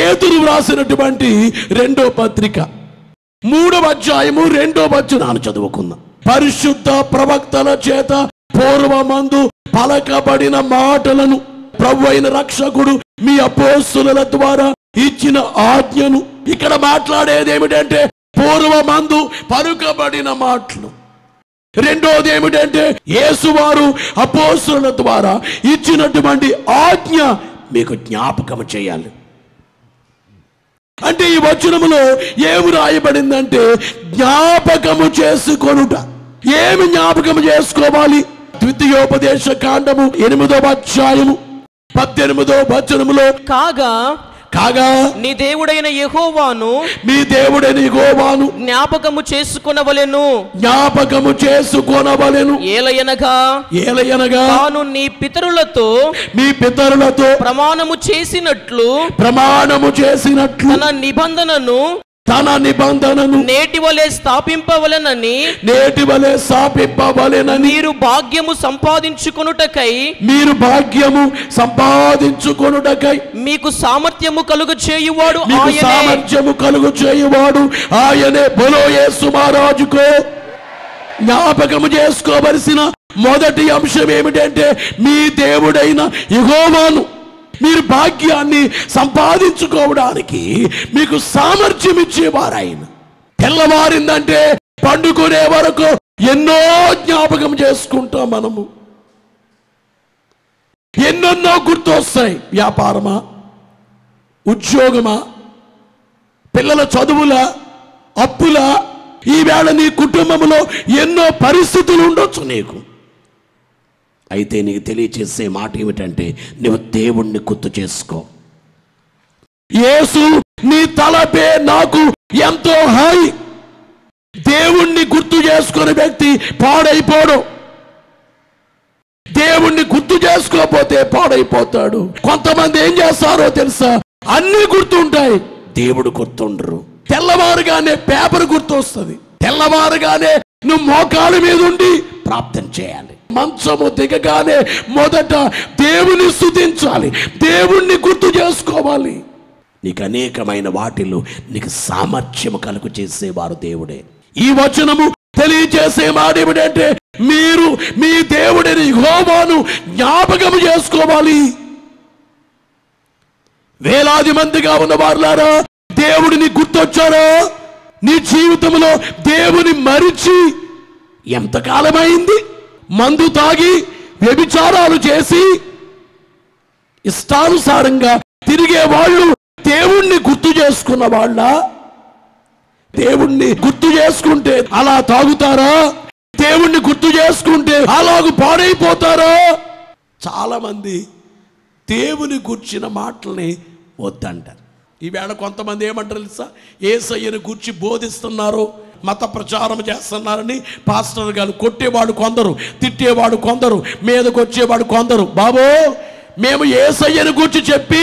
పేతురు వ్రాసినటువంటి 2వ పత్రిక 3వ అధ్యాయము 2వ వచనాన్ని చదువుకుందాం. పరిశుద్ధ ప్రవక్తల చేత పూర్వమందు పలకబడిన మాటలను ప్రభువైన రక్షకుడు మీ అపోస్తలుల ద్వారా ఇచ్చిన ఆజ్ఞను. ఇక్కడ మాట్లాడేది ఏమిటంటే పూర్వమందు పలుకబడిన మాటలు. రెండోది ఏమిటంటే యేసువారు అపోస్తలుల ద్వారా ఇచ్చినటువంటి ఆజ్ఞ మీకు జ్ఞాపకం చేయాలి. అంటే ఈ వచనములో ఏమి రాయబడిందంటే జ్ఞాపకము చేసుకొనుట. ఏమి జ్ఞాపకము చేసుకోవాలి? ద్వితీయోపదేశ కాండము 8వ అధ్యాయము 18వ వచనములో కాగా నీ దేవుడైన యెహోవాను జ్ఞాపకము చేసుకొనవలెను. ఏలయనగా తాను నీ పితరులతో ప్రమాణము చేసినట్లు తన నిబంధనను నేటి వలె స్థాపింపవలెనని మీరు భాగ్యము సంపాదించుకొనుటకై మీకు సామర్థ్యము కలుగు చేయువాడు ఆయనే. బలో యేసు మహారాజుకో. జ్ఞాపకము చేసుకోవలసిన మొదటి అంశం ఏమిటంటే మీ దేవుడైన యెహోవాను మీరు భాగ్యాన్ని సంపాదించుకోవడానికి మీకు సామర్థ్యం ఇచ్చేవారు ఆయన. తెల్లవారిందంటే పండుకునే వరకు ఎన్నో జ్ఞాపకం చేసుకుంటాం మనము. ఎన్నెన్నో గుర్తొస్తాయి. వ్యాపారమా, ఉద్యోగమా, పిల్లల చదువులా, అప్పులా, ఈవేళ నీ కుటుంబంలో ఎన్నో పరిస్థితులు ఉండొచ్చు నీకు. అయితే నీకు తెలియచేసే మాట ఏమిటంటే నువ్వు దేవుణ్ణి గుర్తు చేసుకో. యేసు నీ తలపే నాకు ఎంతో హాయి. దేవుణ్ణి గుర్తు చేసుకునే వ్యక్తి పాడైపోడు. దేవుణ్ణి గుర్తు చేసుకోకపోతే పాడైపోతాడు. కొంతమంది ఏం చేస్తారో తెలుసా? అన్ని గుర్తుంటాయి, దేవుడు గుర్తుండరు. తెల్లవారుగానే పేపర్ గుర్తొస్తుంది. తెల్లవారుగానే నువ్వు మోకాళ్ళ మీద ఉండి ప్రార్థన చేయాలి. మంచము దిగగానే మొదట దేవుని స్తుతించాలి, దేవుణ్ణి గుర్తు చేసుకోవాలి. నీకు అనేకమైన వాటిలో నీకు సామర్థ్యం కలుగు చేసేవారు దేవుడే. ఈ వచనము తెలియజేసే మాట ఏమిటంటే మీరు మీ దేవుడిని యెహోవాను జ్ఞాపకం చేసుకోవాలి. వేలాది మందిగా ఉన్న వారులారా, దేవుడిని గుర్తొచ్చారా? నీ జీవితంలో దేవుని మరిచి ఎంతకాలమైంది? మందు తాగి వ్యభిచారాలు చేసి ఇష్టానుసారంగా తిరిగే వాళ్ళు దేవుణ్ణి గుర్తు చేసుకున్న వాళ్ళ? దేవుణ్ణి గుర్తు చేసుకుంటే అలా తాగుతారా? దేవుణ్ణి గుర్తు చేసుకుంటే అలాగూ పాడైపోతారా? చాలా మంది దేవుని గుర్చిన మాటల్ని వద్దంటారు. ఈవేళ కొంతమంది ఏమంటారు తెలుసా? యేసయ్యను గురించి బోధిస్తున్నారు, మత ప్రచారం చేస్తున్నారని పాస్టర్ గారు కొట్టేవాడు కొందరు, తిట్టేవాడు కొందరు, మీదకు వచ్చేవాడు కొందరు. బాబో, మేము యేసయ్యను గురించి చెప్పి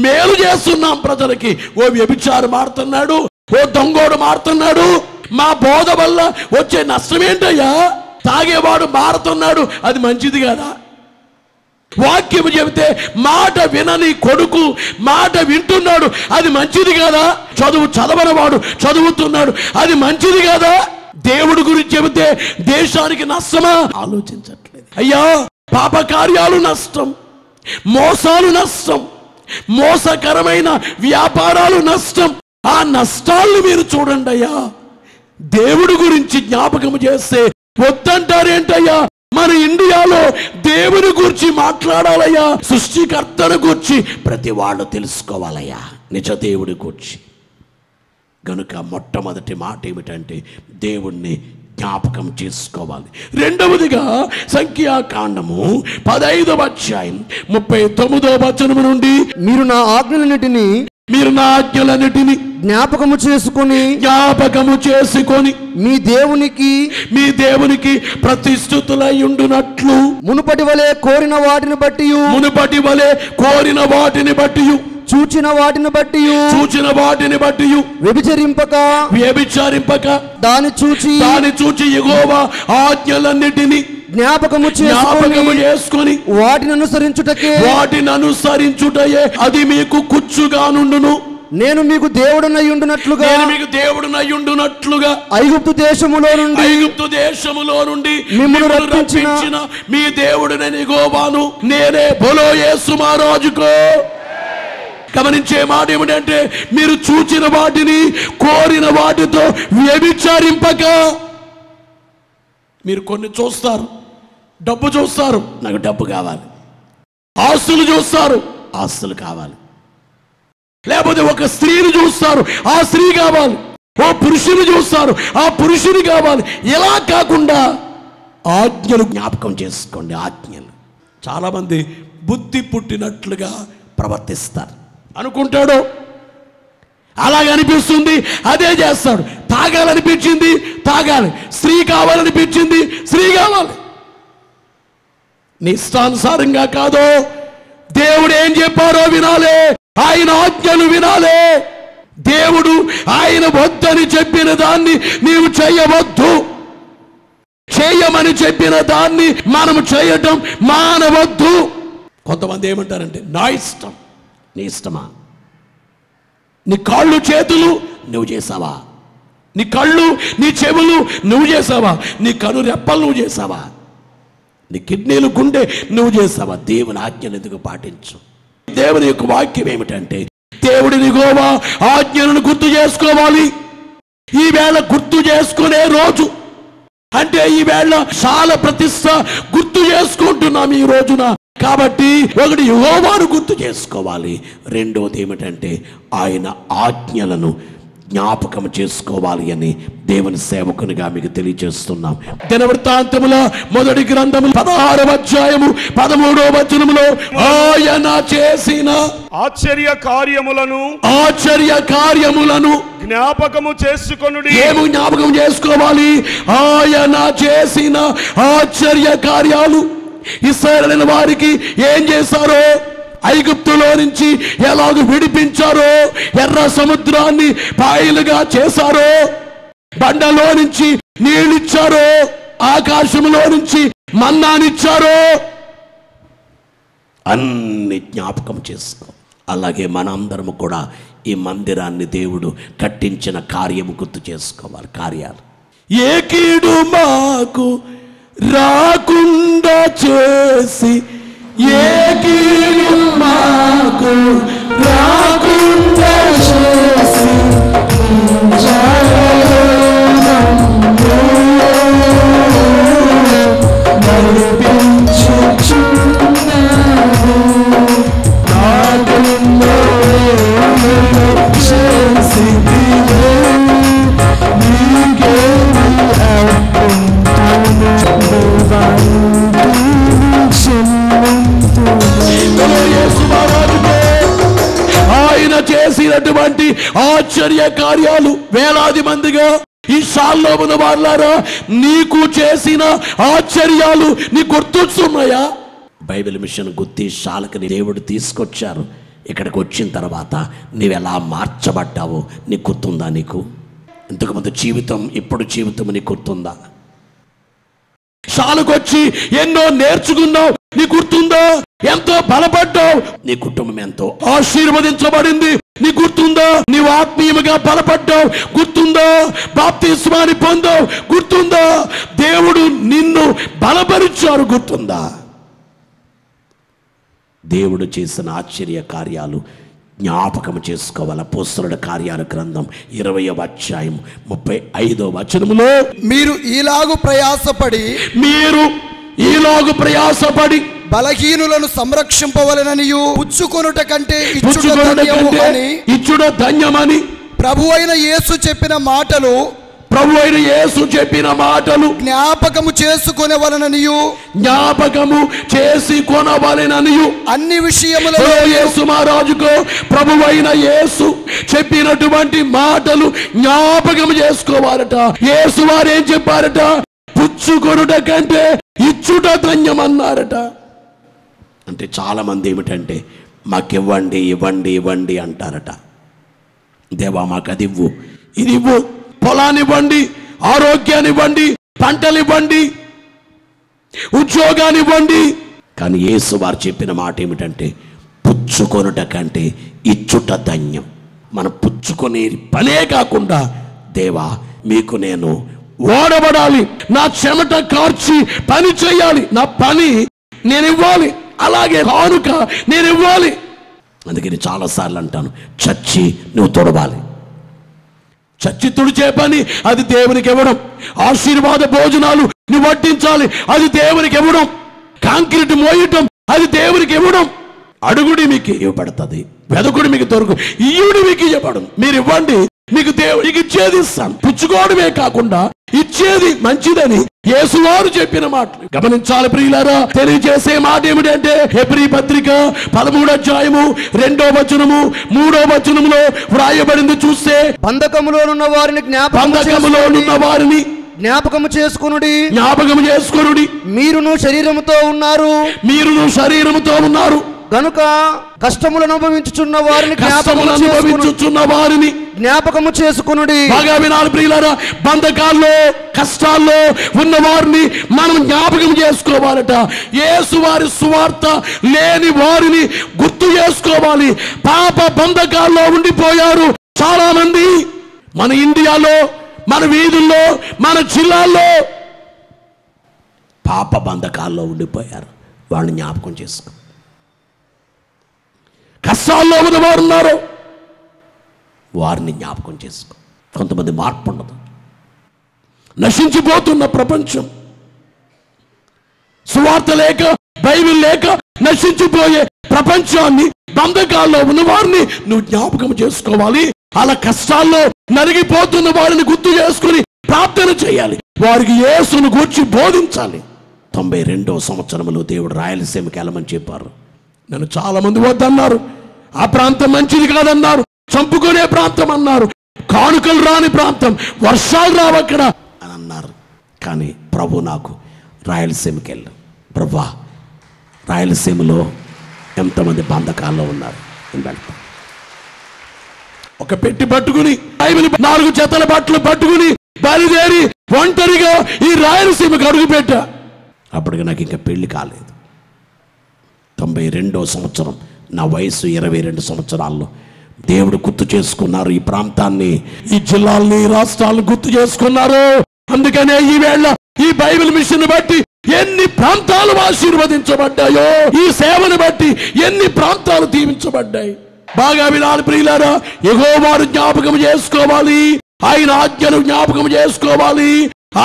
మేలు చేస్తున్నాం ప్రజలకి. ఓ వ్యభిచారం మారుతున్నాడు, ఓ దొంగోడు మారుతున్నాడు. మా బోధ వల్ల వచ్చే నష్టం ఏంటయ్యా? తాగేవాడు మారుతున్నాడు, అది మంచిది కదా? వాక్యం చెబితే మాట వినని కొడుకు మాట వింటున్నాడు, అది మంచిది కదా? చదవనవాడు చదువుతున్నాడు, అది మంచిది కదా? దేవుడి గురించి చెబితే దేశానికి నష్టమా? ఆలోచించట్లేదు. అయ్యా, పాప కార్యాలు నష్టం, మోసాలు నష్టం, మోసకరమైన వ్యాపారాలు నష్టం. ఆ నష్టాలను మీరు చూడండి అయ్యా. దేవుడి గురించి జ్ఞాపకం చేస్తే వద్దంటారేంటయ్యా? మన ఇండియాలో దేవుని గురించి మాట్లాడాలయ్యా. సృష్టికర్తను గురించి ప్రతి వాళ్ళు తెలుసుకోవాలయ్యా, నిజ దేవుడి గురించి. గనుక మొట్టమొదటి మాట ఏమిటంటే దేవుణ్ణి జ్ఞాపకం చేసుకోవాలి. రెండవదిగా సంఖ్యాకాండము 15వ అధ్యాయం 39వ వచనము నుండి మీరు నా ఆజ్ఞలన్నిటినీ జ్ఞాపకము చేసుకొని మీ దేవునికి ప్రతిష్ఠితులై ఉండునట్లు మునుపటి వలె కోరిన వాటిని బట్టి చూచిన వాటిని బట్టి వ్యభిచరింపక దాని చూచి యెహోవా ఆజ్ఞలన్నిటిని జ్ఞాపకము చేసుకొని వాటిని అనుసరించుటయే అది మీకు కుచ్చుగా నుండును. నేను మీకు దేవుడనయ్యుండునట్లుగా ఐగుప్తు దేశములో నుండి మిమ్మల్ని రప్పించిన మీ దేవుడైన యెహోవాను నేనే. బోలో యేసు మహారాజుకో. గమనించే మాట ఏమిటంటే, మీరు చూచిన వాటిని కోరిన వాటితో వ్యభిచారింపక. మీరు కొన్ని చూస్తారు, డబ్బు చూస్తారు, నాకు డబ్బు కావాలి. ఆస్తులు చూస్తారు, ఆస్తులు కావాలి. లేకపోతే ఒక స్త్రీని చూస్తారు, ఆ స్త్రీ కావాలి. ఓ పురుషుని చూస్తారు, ఆ పురుషుని కావాలి. ఇలా కాకుండా ఆజ్ఞలు జ్ఞాపకం చేసుకోండి. ఆజ్ఞలు. చాలామంది బుద్ధి పుట్టినట్లుగా ప్రవర్తిస్తారు. అనుకుంటాడు, అలాగే అనిపిస్తుంది, అదే చేస్తాడు. తాగాలనిపించింది తాగాలి, స్త్రీ కావాలనిపించింది స్త్రీ కావాలి. నీ ఇష్టానుసారంగా కాదు, దేవుడు ఏం చెప్పారో వినాలే, ఆయన ఆజ్ఞలు వినాలే. దేవుడు ఆయన వద్దని చెప్పిన దాన్ని నీవు చేయవద్దు, చేయమని చెప్పిన దాన్ని మనము చేయటం మానవద్దు. కొంతమంది ఏమంటారంటే, నా ఇష్టం. నీ ఇష్టమా? నీ కాళ్ళు చేతులు నువ్వు చేసావా? నీ కళ్ళు నీ చెవులు నువ్వు చేసావా? నీ కను రెప్పలు నువ్వు చేసావా? నీ కిడ్నీలు గుండె నువ్వు చేసావా? దేవుని ఆజ్ఞను ఎందుకు పాటించు? దేవుని యొక్క వాక్యం ఏమిటంటే, దేవుడిని యెహోవా ఆజ్ఞలను గుర్తు చేసుకోవాలి. ఈవేళ గుర్తు చేసుకునే రోజు అంటే ఈవేళ చాలా ప్రతిష్ట గుర్తు చేసుకుంటున్నాం ఈ రోజున. కాబట్టి ఒకటి యెహోవాను గుర్తు చేసుకోవాలి, రెండోది ఏమిటంటే ఆయన ఆజ్ఞలను జ్ఞాపకం చేసుకోవాలి అని దేవుని సేవకునిగా మీకు తెలియజేస్తున్నాం. దినవృత్తాంతముల మొదటి గ్రంథము 16వ అధ్యాయము 13వ వచనములో ఆయన చేసిన ఆశ్చర్య కార్యములను జ్ఞాపకము చేసుకొనుడి. ఏమి జ్ఞాపకం చేసుకోవాలి? ఆయన చేసిన ఆశ్చర్య కార్యాలు. ఇశ్రాయేలు వారికి ఏం చేశారో, ఐగుప్తులో నుంచి ఎలాగ విడిపించారో, ఎర్ర సముద్రాన్ని పాయలుగా చేశారో, బండలో నుంచి నీళ్ళిచ్చారో, ఆకాశంలో నుంచి మన్నానిచ్చారో, అన్ని జ్ఞాపకం చేసుకో. అలాగే మనందరము కూడా ఈ మందిరాన్ని దేవుడు కట్టించిన కార్యము గుర్తు చేసుకోవాలి. కార్యాలు ఏ కీడు మాకు రాకుండా చేసి, ఏ కీడు మాకు రాకుండా చేసి ఆయన చేసినటువంటి ఆశ్చర్య కార్యాలు వేలాది మందిగా ఈ షాల్లో ఉన్న వాళ్ళారా, నీకు చేసిన ఆశ్చర్యాలు నీ గుర్తొస్తున్నాయా? బైబిల్ మిషన్ గుర్తి షాలకు దేవుడు తీసుకొచ్చారు. ఇక్కడికి వచ్చిన తర్వాత నీవెలా మార్చబడ్డావో నీకు గుర్తుందా? నీకు ఇంతకుముందు జీవితం, ఇప్పుడు జీవితం నీకు గుర్తుందా? షాలకు వచ్చి ఎన్నో నేర్చుకున్నావు, నీ గుర్తుందా? ఎంతో బలపడ్డావు, నీ కుటుంబం ఎంతో ఆశీర్వదించబడింది, నీ గుర్తుందా? నీవు ఆత్మీయముగా బలపడ్డావు, గుర్తుందా? బాప్తిస్మాన్ని పొందావు, గుర్తుందా? దేవుడు నిన్ను బలపరిచారు, గుర్తుందా? దేవుడు చేసిన ఆశ్చర్య కార్యాలు జ్ఞాపకం చేసుకోవాలి. అపోస్తలుల కార్యాల గ్రంథం 20వ అధ్యాయం 35వ వచనములో మీరు ఈలాగు ప్రయాసపడి బలహీనులను సంరక్షింపవలెననియు పుచ్చుకొనుట కంటే ఇచ్చుట ధన్యమని ప్రభు అయిన యేసు చెప్పిన మాటలు జ్ఞాపకము చేసుకొనవలెననియు అన్ని విషయములలో యేసు మహారాజుకు ప్రభు అయిన యేసు చెప్పినటువంటి మాటలు జ్ఞాపకం చేసుకోవాలట. యేసు వారు ఏం చెప్పారట? పుచ్చుకొనుట కంటే ఇచ్చుట ధన్యమన్నారట. అంటే చాలా మంది ఏమిటంటే, మాకివ్వండి ఇవ్వండి ఇవ్వండి అంటారట. దేవా మాకు అది ఇవ్వు, ఇది ఇవ్వు, పొలాన్ని ఇవ్వండి, ఆరోగ్యాన్ని ఇవ్వండి, పంటలు ఇవ్వండి, ఉద్యోగాన్ని ఇవ్వండి. కానీ యేసు వారు చెప్పిన మాట ఏమిటంటే, పుచ్చుకొనుట కంటే ఇచ్చుట ధన్యం. మనం పుచ్చుకునే పనే కాకుండా, దేవా మీకు నేను ఓడబడాలి, నా చెమట కార్చి పని చేయాలి, నా పని నేను ఇవ్వాలి, అలాగే కానుక నేను ఇవ్వాలి. అందుకని చాలాసార్లు అంటాను, చచ్చి నువ్వు తొడవాలి. చచ్చి తుడిచే పని అది దేవునికి ఇవ్వడం. ఆశీర్వాద భోజనాలు నువ్వు వడ్డించాలి, అది దేవునికి ఇవ్వడం. కాంక్రీట్ మోయటం అది దేవునికి ఇవ్వడం. అడుగుడి మీకు ఇవ్వబడుతుంది, వెదకుడి మీకు దొరుకు, ఇయ్యుడి మీకు ఇవ్వబడు. మీరు ఇవ్వండి, మీకు దేవుడికి ఇచ్చేది ఇస్తాను. పుచ్చుకోవడమే కాకుండా ఇచ్చేది మంచిదని యేసువారు చెప్పిన మాటలు గమనించాలి ప్రియులారా. తెలియజేసే మాట ఏమిటంటే, హెబ్రీ పత్రిక 13వ అధ్యాయము 2వ వచనము 3వ వచనములో వ్రాయబడింది చూస్తే, బంధకములోనున్న వారిని జ్ఞాపకము చేసుకొనుడి. మీరును శరీరముతో ఉన్నారు గనుక కష్టములను అనుభవించుచున్న వారిని జ్ఞాపకము చేసుకొనుడి. బాగా వినాలి ప్రియులారా, బంధకాల్లో కష్టాల్లో ఉన్న వారిని మనం జ్ఞాపకం చేసుకోవాలట. యేసు వారి సువార్త లేని వారిని గుర్తు చేసుకోవాలి. పాప బంధకాల్లో ఉండిపోయారు చాలా మంది. మన ఇండియాలో, మన వీధుల్లో, మన జిల్లాల్లో పాప బంధకాల్లో ఉండిపోయారు. వాళ్ళని జ్ఞాపకం చేసుకో. కష్టాల్లో ఉన్నవారు ఉన్నారు, వారిని జ్ఞాపకం చేసుకో. కొంతమంది మార్పు ఉండదు. నశించిపోతున్న ప్రపంచం, సువార్త లేక, బైబిల్ లేక నశించిపోయే ప్రపంచాన్ని, బంధకాల్లో ఉన్న వారిని నువ్వు జ్ఞాపకం చేసుకోవాలి. అలా కష్టాల్లో నలిగిపోతున్న వారిని గుర్తు చేసుకుని ప్రార్థన చేయాలి. వారికి యేసును గూర్చి బోధించాలి. 92వ సంవత్సరంలో దేవుడు రాయలసీమకి వెళ్ళమని చెప్పారు. నన్ను చాలా మంది వద్దన్నారు, ఆ ప్రాంతం మంచిది కాదన్నారు, చంపుకునే ప్రాంతం అన్నారు, కానుకలు రాని ప్రాంతం, వర్షాలు రావక్కడ అని అన్నారు. కానీ ప్రభు నాకు రాయలసీమకి వెళ్ళాం. ప్రభా, రాయలసీమలో ఎంతమంది బంధకాల్లో ఉన్నారు, నేను వెళ్తాను. ఒక పెట్టి పట్టుకుని, బైబిల్ 4 జతల బట్టలు పట్టుకుని బయలుదేరి ఒంటరిగా ఈ రాయలసీమకి అడుగుపెట్టా. అప్పటికి నాకు ఇంకా పెళ్లి కాలేదు. 92వ సంవత్సరం, నా వయసు 22 సంవత్సరాల్లో దేవుడు గుర్తు చేసుకున్నారు. ఈ ప్రాంతాన్ని, ఈ జిల్లాల్ని, రాష్ట్రాలను గుర్తు చేసుకున్నారు. అందుకనే ఈవేళ ఈ బైబిల్ మిషన్ బట్టి ఎన్ని ప్రాంతాలు ఆశీర్వదించబడ్డాయో, ఈ సేవను బట్టి ఎన్ని ప్రాంతాలు దీవించబడ్డాయి. బాగా వినాలి ప్రియులారా, యెహోవాను జ్ఞాపకం చేసుకోవాలి, ఆయన ఆజ్ఞను జ్ఞాపకం చేసుకోవాలి,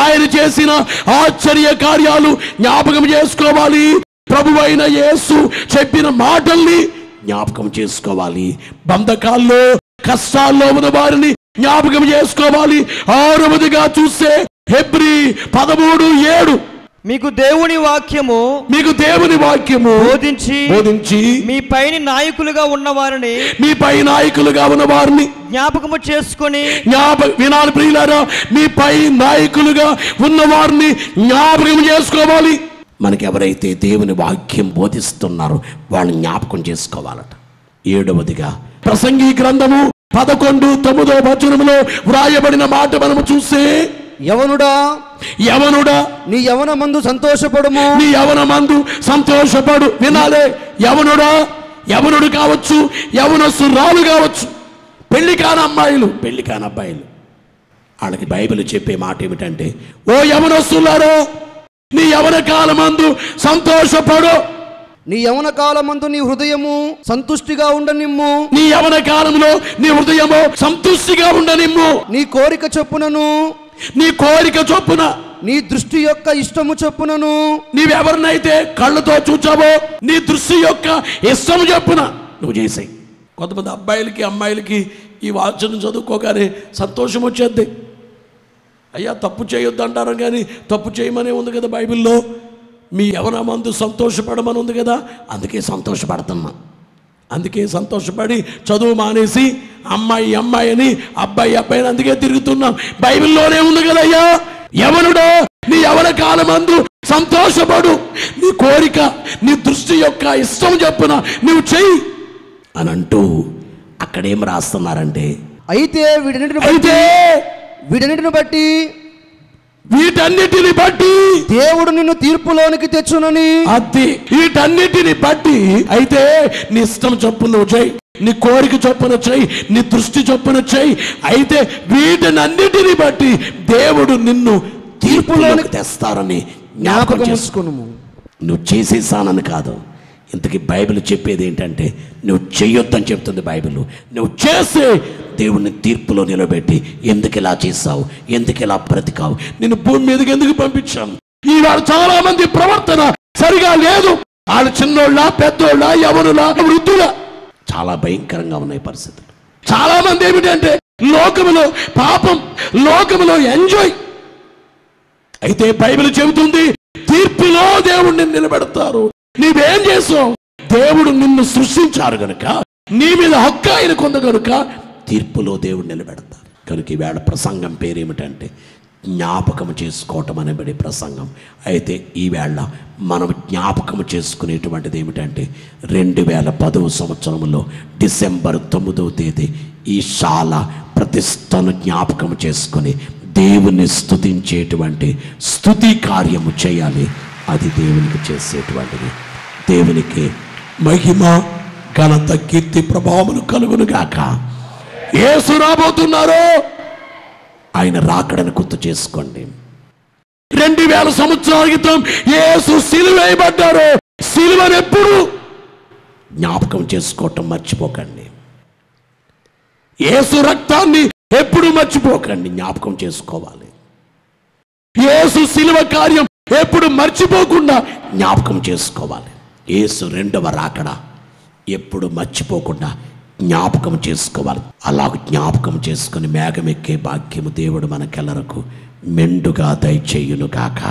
ఆయన చేసిన ఆశ్చర్య కార్యాలు జ్ఞాపకం చేసుకోవాలి, ప్రభువైన యేసు చెప్పిన మాటల్ని జ్ఞాపకం చేసుకోవాలి. బంధకాల్లో కష్టాల్లో ఉన్న వారిని జ్ఞాపకం చేసుకోవాలి. 6వదిగా చూస్తే హెబ్రీ 13:7, మీకు దేవుని వాక్యము బోధించి మీ పైన నాయకులుగా ఉన్న వారిని జ్ఞాపకము చేసుకొని, వినాలి ప్రియులారా, మీ పై నాయకులుగా ఉన్న వారిని జ్ఞాపకం చేసుకోవాలి. మనకి ఎవరైతే దేవుని వాక్యం బోధిస్తున్నారో వాళ్ళని జ్ఞాపకం చేసుకోవాలట. 7వదిగా ప్రసంగి గ్రంథము 11:9 వచనములో వ్రాయబడిన మాట మనము చూస్తే, యవనుడా నీ యవనమందు సంతోషపడు. వినాలే, యవనుడు కావచ్చు, యవనస్తురాలు కావచ్చు, పెళ్లి కాని అమ్మాయిలు, పెళ్లి కాని అబ్బాయిలు, వాళ్ళకి బైబిల్ చెప్పే మాట ఏమిటంటే, ఓ యవనస్తులారో, నీ యవన కాలమందు సంతోషపడు. నీ యవన కాలమందు నీ హృదయము సంతుష్టిగా ఉండనిమ్ము. నీ యవన కాలంలో నీ హృదయము సంతుష్టిగా ఉండనిమ్ము. నీ కోరిక చొప్పున నీ దృష్టి యొక్క ఇష్టము చొప్పునను, నీవెవరినైతే కళ్ళతో చూచావో నీ దృష్టి యొక్క ఇష్టము చొప్పున నువ్వు చేసాయి. కొంతమంది అబ్బాయిలకి అమ్మాయిలకి ఈ వాక్యం చదువుకోగానే సంతోషం వచ్చేద్ది. అయ్యా తప్పు చేయొద్దు అంటారు, కానీ తప్పు చేయమనే ఉంది కదా బైబిల్లో. మీ యవనమందు సంతోషపడమని ఉంది కదా, అందుకే సంతోషపడుతున్నా. అందుకే సంతోషపడి చదువు మానేసి అమ్మాయి అని, అబ్బాయి అని అందుకే తిరుగుతున్నాం. బైబిల్లోనే ఉంది కదయ్యా, యవనుడో నీ యవన కాలమందు సంతోషపడు, నీ కోరిక నీ దృష్టి యొక్క ఇష్టం చెప్పున నువ్వు చెయ్యి అని అంటూ అక్కడేం రాస్తున్నారంటే, అయితే వీటన్నిటిని బట్టి దేవుడు నిన్ను తీర్పులోనికి తెచ్చునని. అది వీటన్నిటిని బట్టి, అయితే నీ ఇష్టం చొప్పు నువ్వు చేయి, నీ కోరిక చొప్పున చేయి, నీ దృష్టి చొప్పున చేయి. అయితే వీటినన్నిటిని బట్టి దేవుడు నిన్ను తీర్పులోనికి తెస్తారని జ్ఞాపకం చేసుకును. నువ్వు చేసేసానని కాదు. ఇంతకీ బైబిల్ చెప్పేది ఏంటంటే నువ్వు చెయ్యొద్దని చెప్తుంది బైబిల్. నువ్వు చేసే దేవుణ్ణి తీర్పులో నిలబెట్టి ఎందుకు ఇలా చేసావు, ఎందుకు ఇలా బ్రతికావు, నిన్ను భూమి మీదకి ఎందుకు పంపించాను. ఈవేళ చాలా మంది ప్రవర్తన సరిగా లేదు. వాళ్ళు చిన్నోళ్ళ, పెద్దోళ్ళ, యవనుల, వృద్ధుల, చాలా భయంకరంగా ఉన్నాయి పరిస్థితులు. చాలా మంది ఏమిటంటే లోకములో పాపం, లోకములో ఎంజాయ్. అయితే బైబిల్ చెబుతుంది తీర్పులో దేవుణ్ణి నిలబెడతారు. నీవేం చేసావు? దేవుడు నిన్ను సృష్టించారు గనుక, నీ మీద హక్కు ఆయన కొంద గనుక తీర్పులో దేవుడు నిలబెడతారు. కనుక ఈవేళ ప్రసంగం పేరేమిటంటే జ్ఞాపకం చేసుకోవటం అనేబడి ప్రసంగం. అయితే ఈవేళ మనం జ్ఞాపకం చేసుకునేటువంటిది ఏమిటంటే 2010 సంవత్సరంలో డిసెంబర్ 9వ తేదీ ఈ శాల ప్రతిష్టను జ్ఞాపకం చేసుకొని దేవుని స్తుతించేటువంటి స్తుతి కార్యము చేయాలి. అది దేవునికి చేసేటువంటిది. దేవునికి మహిమ, ఘనత, కీర్తి, ప్రభావములు కలుగును గాక. యేసు రాబోతున్నారు. ఆయన రాకడని గుర్తు చేసుకోండి. 2000 సంవత్సరాల క్రితం యేసు సిలువ వేయబడ్డారు. సిలువను ఎప్పుడు జ్ఞాపకం చేసుకోవటం మర్చిపోకండి. యేసు రక్తాన్ని ఎప్పుడు మర్చిపోకండి, జ్ఞాపకం చేసుకోవాలి. యేసు సిలువ కార్యం ఎప్పుడు మర్చిపోకుండా జ్ఞాపకం చేసుకోవాలి. యేసు రెండవ రాకడ ఎప్పుడు మర్చిపోకుండా జ్ఞాపకం చేసుకోవాలి. అలా జ్ఞాపకం చేసుకుని మేఘమెక్కే భాగ్యము దేవుడు మనకెల్లరకు మెండుగా దయచేయును గాక.